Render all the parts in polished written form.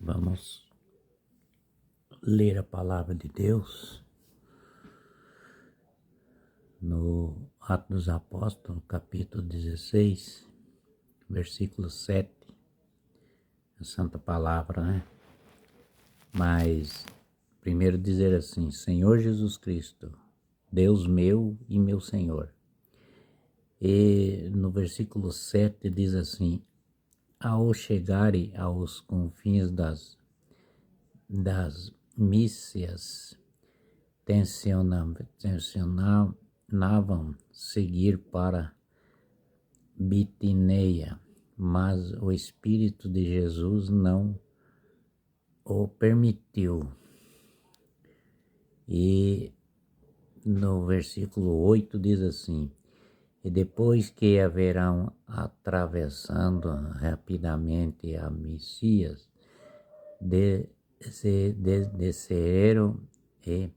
Vamos ler a palavra de Deus no Atos dos Apóstolos, capítulo 16, versículo 7, a santa palavra, né? Mas primeiro dizer assim: Senhor Jesus Cristo, Deus meu e meu Senhor. E no versículo 7 diz assim: ao chegarem aos confins das Mícias, tensionavam seguir para Bitineia, mas o Espírito de Jesus não o permitiu. E no versículo 8 diz assim: e depois que haverão atravessando rapidamente a Mícias, desceram e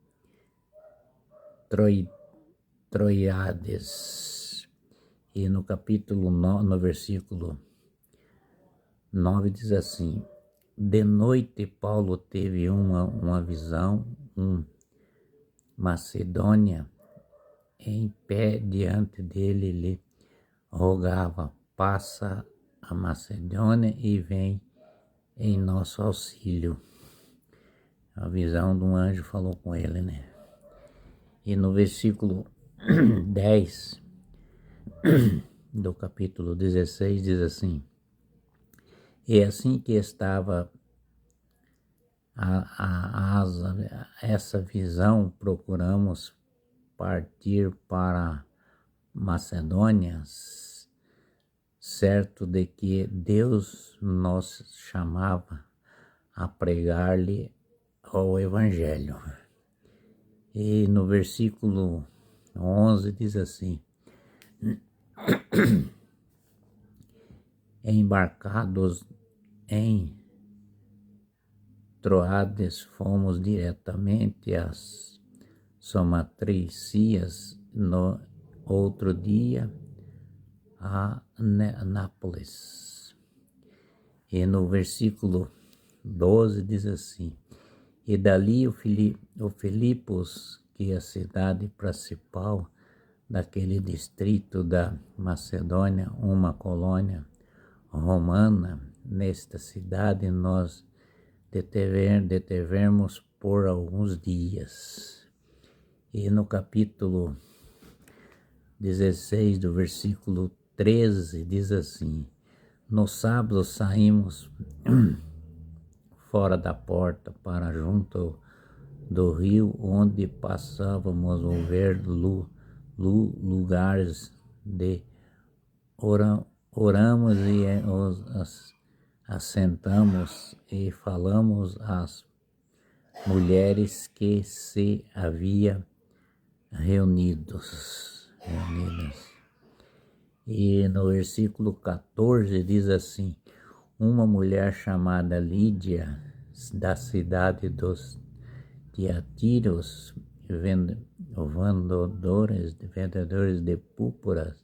Troiades. E no capítulo 9, no versículo 9 diz assim: de noite Paulo teve uma visão, Macedônia em pé diante dele lhe rogava: passa a Macedônia e vem em nosso auxílio. A visão de um anjo falou com ele, né? E no versículo 10 do capítulo 16 diz assim: e assim que estava essa visão, procuramos partir para Macedônia, certo de que Deus nos chamava a pregar-lhe o Evangelho. E no versículo 11 diz assim: embarcados em Troades, fomos diretamente às Somatricias, no outro dia a Nápoles. E no versículo 12 diz assim: e dali o Filipos, que é a cidade principal daquele distrito da Macedônia, uma colônia romana, nesta cidade nós detevemos por alguns dias. E no capítulo 16 do versículo 13 diz assim: no sábado saímos fora da porta para junto do rio, onde passávamos a ver lugares de oramos e assentamos e falamos às mulheres que se havia reunidas. E no versículo 14 diz assim: uma mulher chamada Lídia, da cidade dos Tiatiros, vendedores de púrpuras,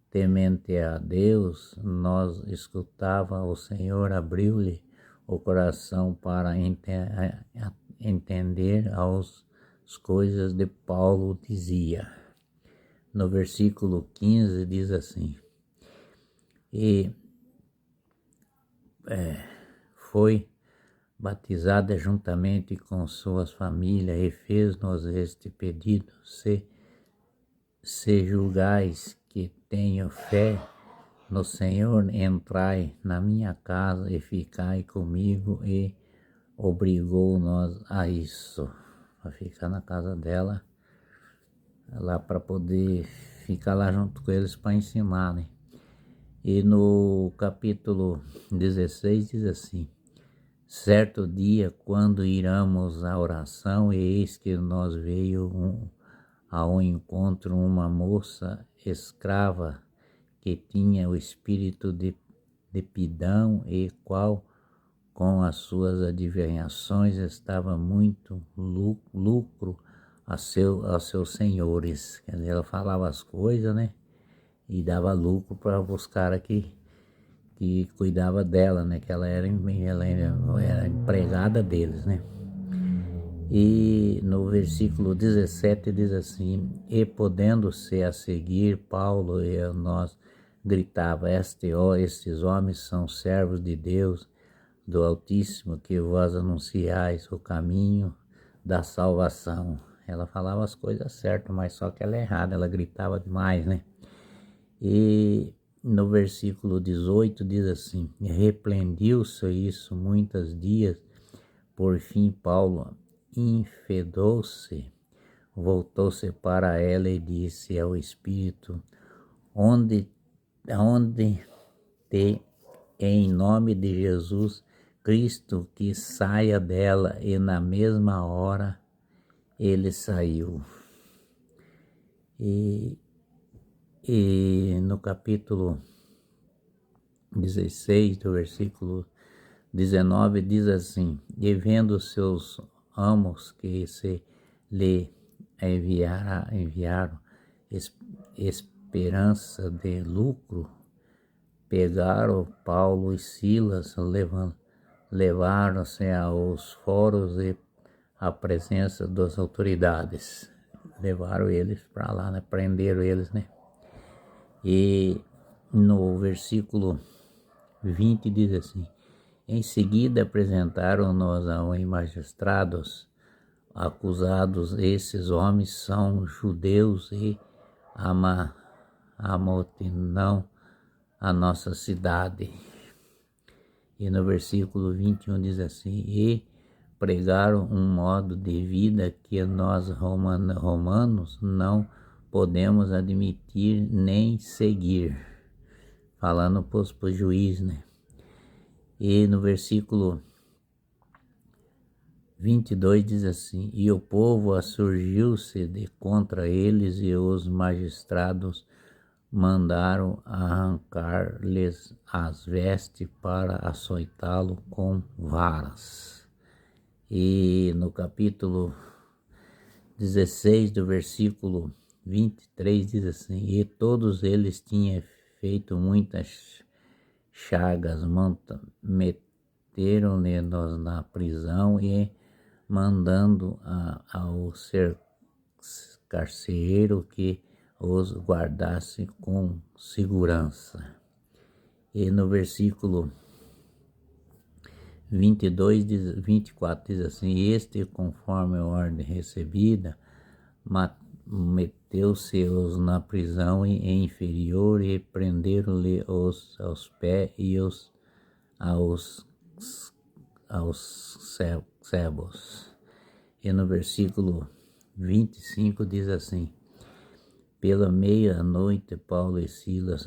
temente a Deus, nós escutava o Senhor, abriu-lhe o coração para entender as coisas de Paulo dizia. No versículo 15 diz assim: e foi batizada juntamente com suas famílias e fez-nos este pedido: se julgais que tenho fé no Senhor, entrai na minha casa e ficai comigo. E obrigou-nos a isso, a ficar na casa dela, lá para poder ficar lá junto com eles para ensinar, né? E no capítulo 16 diz assim: certo dia, quando iramos à oração, eis que nos veio ao encontro uma moça escrava que tinha o espírito de pidão, e qual com as suas adivinhações estava muito lucro aos seus senhores. Quer dizer, ela falava as coisas, né? E dava lucro para os caras que que cuidava dela, né? Que ela era empregada deles, né? E no versículo 17 diz assim: e podendo-se a seguir, Paulo e nós gritava: estes homens são servos de Deus, do Altíssimo, que vós anunciais o caminho da salvação. Ela falava as coisas certas, mas só que ela é errada, ela gritava demais, né? E no versículo 18 diz assim: repreendiu-se isso muitos dias, por fim Paulo infedou-se, voltou-se para ela e disse ao Espírito: onde te, em nome de Jesus Cristo, que saia dela. E na mesma hora ele saiu. E no capítulo 16, do versículo 19, diz assim: e vendo seus amos que se lhe enviaram esperança de lucro, pegaram Paulo e Silas, levaram-se aos foros e à presença das autoridades. Levaram eles para lá, né? Prenderam eles, né? E no versículo 20 diz assim: em seguida apresentaram-nos aos magistrados, acusados. Esses homens são judeus e amotinam a nossa cidade. E no versículo 21 diz assim: e pregaram um modo de vida que nós romanos não podemos admitir nem seguir. Falando para os juízes, né? E no versículo 22 diz assim: e o povo assurgiu-se de contra eles, e os magistrados mandaram arrancar-lhes as vestes para açoitá-lo com varas. E no capítulo 16, do versículo 23 diz assim: e todos eles tinham feito muitas chagas, meteram-lhe na prisão e mandando ao carcereiro que os guardasse com segurança. E no versículo 24 diz assim: este, conforme a ordem recebida, meteu-se-os na prisão inferior e prenderam-lhe aos pés e aos cebos. E no versículo 25 diz assim: pela meia-noite Paulo e Silas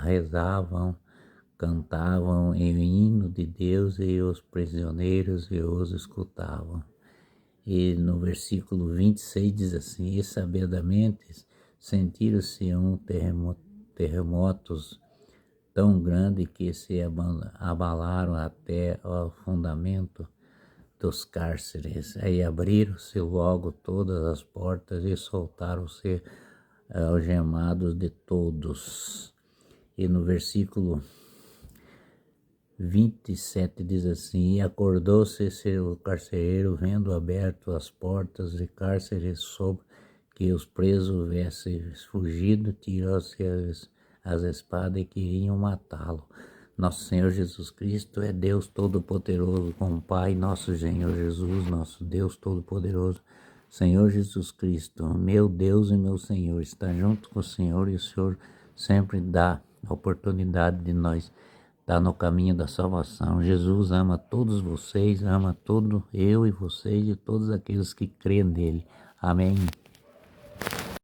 rezavam, cantavam em hino de Deus, e os prisioneiros os escutavam. E no versículo 26 diz assim: e sabidamente sentiram-se terremotos tão grande que se abalaram até o fundamento dos cárceres. Aí abriram-se logo todas as portas e soltaram-se algemados de todos. E no versículo 27 diz assim: e acordou-se o carcereiro, vendo aberto as portas de cárceres sobre que os presos houvessem fugido, tirou-se as espadas e queriam matá-lo. Nosso Senhor Jesus Cristo é Deus Todo-Poderoso, com o Pai, nosso Senhor Jesus, nosso Deus Todo-Poderoso. Senhor Jesus Cristo, meu Deus e meu Senhor, está junto com o Senhor, e o Senhor sempre dá a oportunidade de nós estar no caminho da salvação. Jesus ama todos vocês, ama todo eu e vocês e todos aqueles que creem nele. Amém.